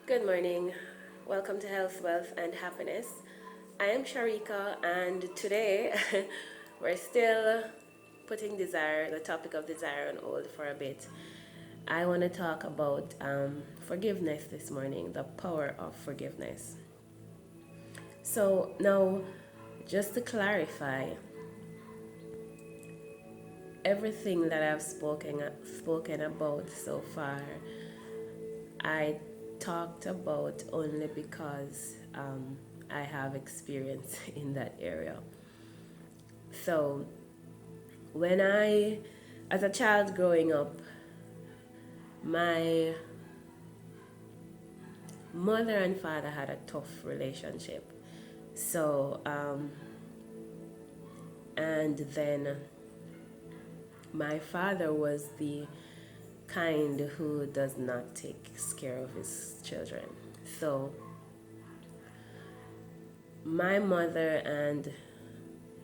Good morning. Welcome to Health, Wealth, and Happiness. I am Sharika, and today we're still putting the topic of desire on hold for a bit. I want to talk about forgiveness this morning, the power of forgiveness. So, now, just to clarify, everything that I've spoken about so far, I talked about only because I have experience in that area. So, as a child growing up, my mother and father had a tough relationship. So, and then my father was the kind who does not take care of his children. So, my mother and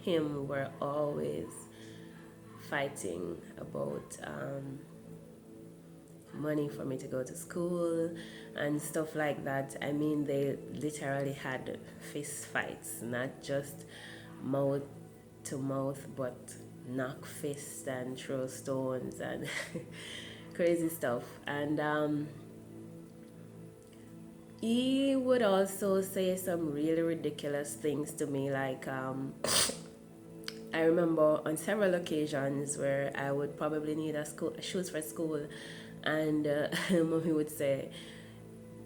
him were always fighting about money for me to go to school and stuff like that. I mean, they literally had fist fights, not just mouth to mouth, but knock fists and throw stones and crazy stuff. And he would also say some really ridiculous things to me, like I remember on several occasions where I would probably need shoes for school, and mommy would say,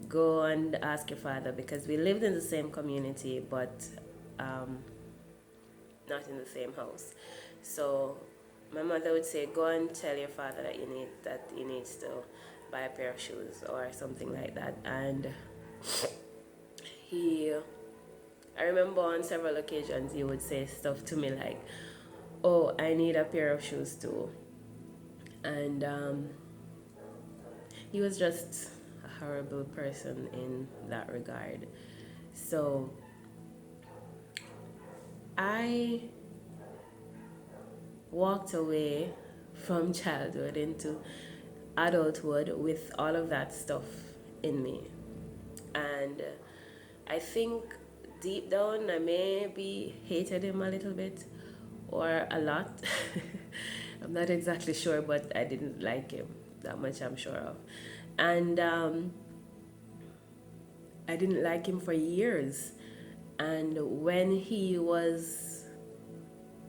"Go and ask your father," because we lived in the same community, but um, not in the same house. So my mother would say, "Go and tell your father that he needs to buy a pair of shoes or something like that," and he I remember on several occasions he would say stuff to me like, "Oh, I need a pair of shoes too," and he was just a horrible person in that regard. So I walked away from childhood into adulthood with all of that stuff in me, and I think deep down I maybe hated him a little bit or a lot. I'm not exactly sure, but I didn't like him that much, I'm sure of. And I didn't like him for years. And when he was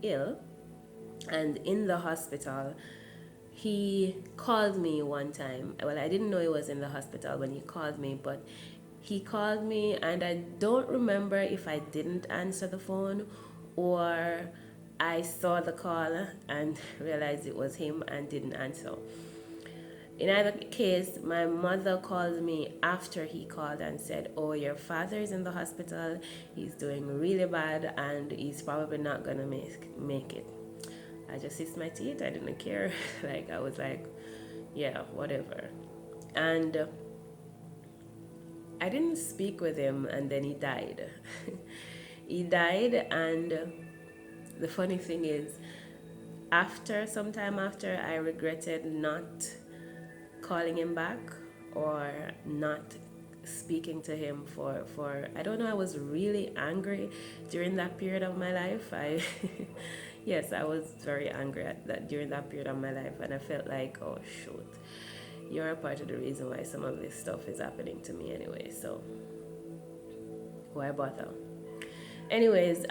ill and in the hospital, he called me one time. Well, I didn't know he was in the hospital when he called me, but he called me, and I don't remember if I didn't answer the phone or I saw the call and realized it was him and didn't answer. In either case, my mother called me after he called and said, "Oh, your father is in the hospital. He's doing really bad and he's probably not going to make it." I just hissed my teeth. I didn't care. Like, I was like, yeah, whatever. And I didn't speak with him, and then he died. He died, and the funny thing is, sometime after, I regretted not calling him back or not speaking to him for I don't know, I was really angry during that period of my life. I yes, I was very angry at that during that period of my life, and I felt like, oh shoot, you're a part of the reason why some of this stuff is happening to me anyway, so why bother? Anyways,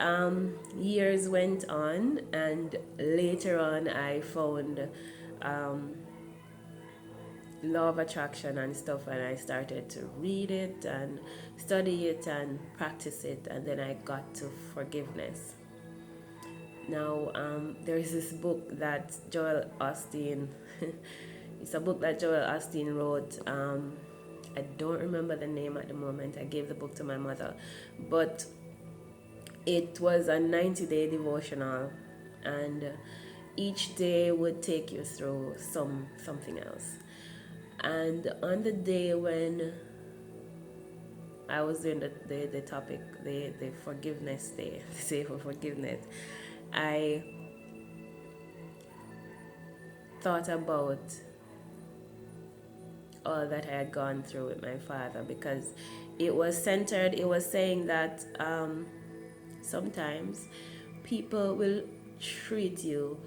years went on, and later on I found um, law of attraction and stuff, and I started to read it and study it and practice it, and then I got to forgiveness. Now, there is this book that Joel Osteen it's a book that Joel Osteen wrote. I don't remember the name at the moment. I gave the book to my mother, but it was a 90-day devotional, and each day would take you through something else. And on the day when I was doing the topic, the forgiveness day, the day for forgiveness, I thought about all that I had gone through with my father, because it was centered, it was saying that sometimes people will treat you,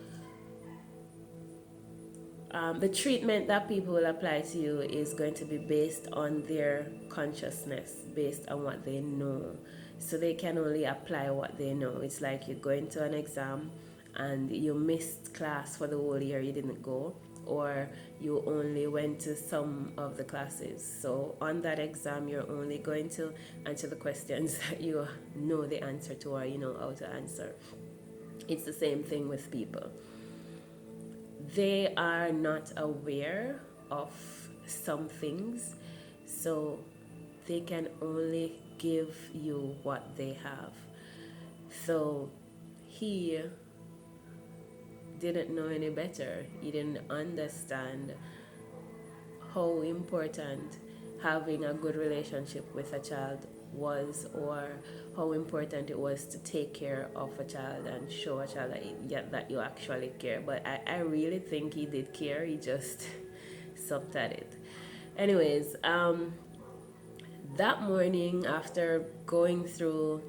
the treatment that people will apply to you is going to be based on their consciousness, based on what they know. So they can only apply what they know. It's like you go into an exam and you missed class for the whole year, you didn't go, or you only went to some of the classes. So on that exam, you're only going to answer the questions that you know the answer to, or you know how to answer. It's the same thing with people. They are not aware of some things, so they can only give you what they have. So he didn't know any better. He didn't understand how important having a good relationship with a child was, or how important it was to take care of a child and show a child that you actually care. But I really think he did care, he just sucked at it. Anyways, that morning, after going through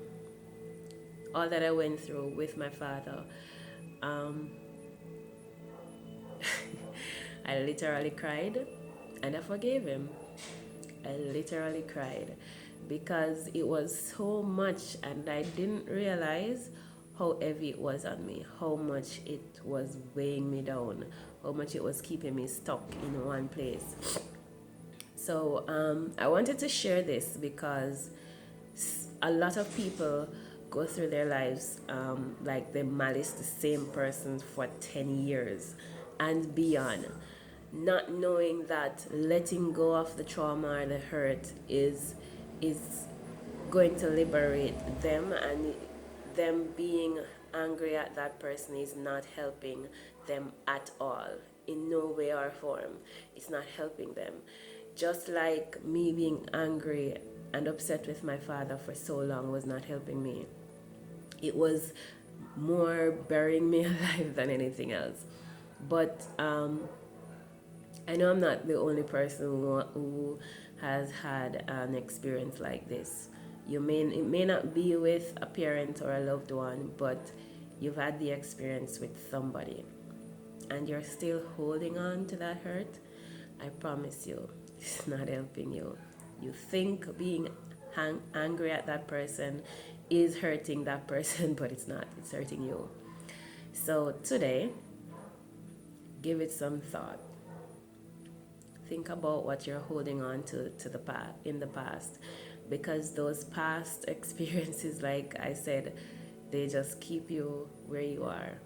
all that I went through with my father, I literally cried and I forgave him. I literally cried because it was so much, and I didn't realize how heavy it was on me, how much it was weighing me down, how much it was keeping me stuck in one place. So I wanted to share this because a lot of people go through their lives like they malice the same person for 10 years and beyond, not knowing that letting go of the trauma or the hurt is going to liberate them, and them being angry at that person is not helping them at all, in no way or form. It's not helping them. Just like me being angry and upset with my father for so long was not helping me, it was more burying me alive than anything else. But I know I'm not the only person who has had an experience like this. It may not be with a parent or a loved one, but you've had the experience with somebody and you're still holding on to that hurt. I promise you, it's not helping you. You think being angry at that person is hurting that person, but it's not. It's hurting you. So today, give it some thought. Think about what you're holding on to the past, in the past, because those past experiences, like I said, they just keep you where you are.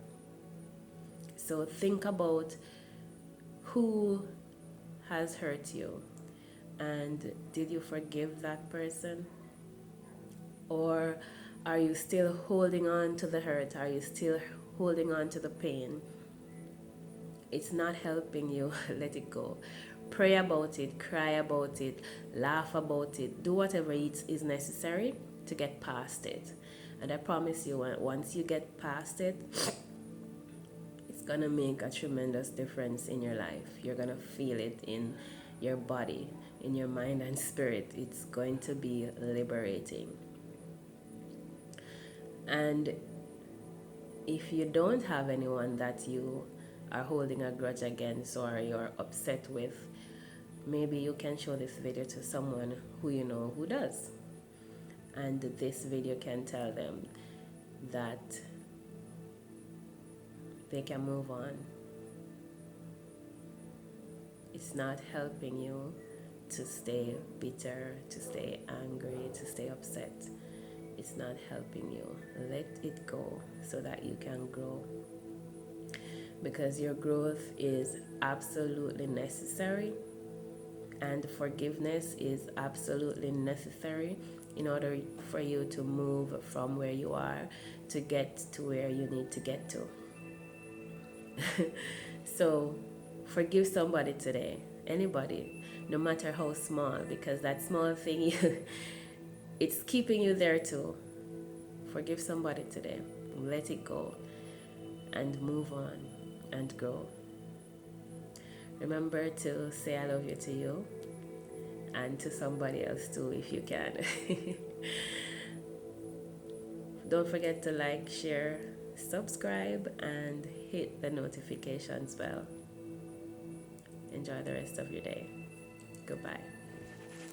So think about who has hurt you, and did you forgive that person, or are you still holding on to the hurt? Are you still holding on to the pain? It's not helping you. Let it go. Pray about it, cry about it, laugh about it, do whatever is necessary to get past it. And I promise you, once you get past it, it's gonna make a tremendous difference in your life. You're gonna feel it in your body, in your mind and spirit. It's going to be liberating. And if you don't have anyone that you are holding a grudge against or you're upset with, maybe you can show this video to someone who you know who does. And this video can tell them that they can move on. It's not helping you to stay bitter, to stay angry, to stay upset. It's not helping you. Let it go so that you can grow. Because your growth is absolutely necessary, and forgiveness is absolutely necessary in order for you to move from where you are to get to where you need to get to. So forgive somebody today, anybody, no matter how small, because that small thing it's keeping you there too. Forgive somebody today, let it go, and move on and grow. Remember to say I love you to you, and to somebody else too if you can. Don't forget to like, share, subscribe, and hit the notifications bell. Enjoy the rest of your day. Goodbye.